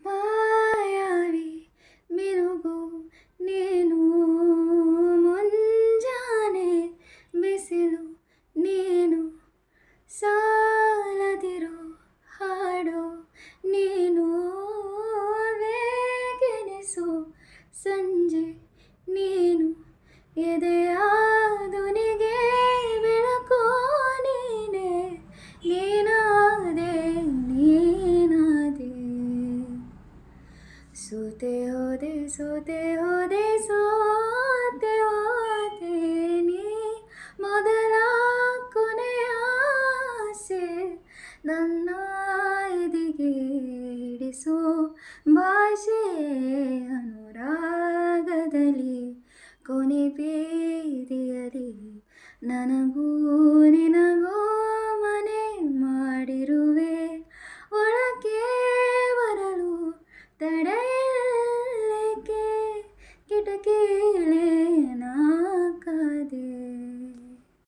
ಮಾಯಾವಿ ಮಿನುಗು ನೀನು ಮುಂಜಾನೆ ಬಿಸಿಲು ನೀನು ಸಾಲದಿರೋ ಹಾಡು ನೀನು ವೇಗೆನಿಸು ಸಂಜೆ ನೀನು ಎದೆಯ ಧ್ವನಿಗೆ ಬೆಳಕೋ ನೀನೆ ನೀನಾದೆ ನೀನಾದೆ ಸೋತೆ ಹೋದೆ ಸೋತೆ ಹೋದೆ ಸೋತೆ ಹೋದೆ ನೀ ಮೊದಲ ಕೊನೆಯ ಆಸೆ ನನ್ನ ಎದೆಗೆ ಹಿಡಿಸೋ ಭಾಷೆ ಅನುರಾಗದಲ್ಲಿ ಕೊನೆ ಬೀದಿಯಲಿ ನನಗೂ ನಿನಗೂ ಮನೆ ಮಾಡಿರುವೆ ಒಳಗೆ ಬರಲು ತಡೆಯಲೇಕೆ ಕಿಟಕಿಲೇ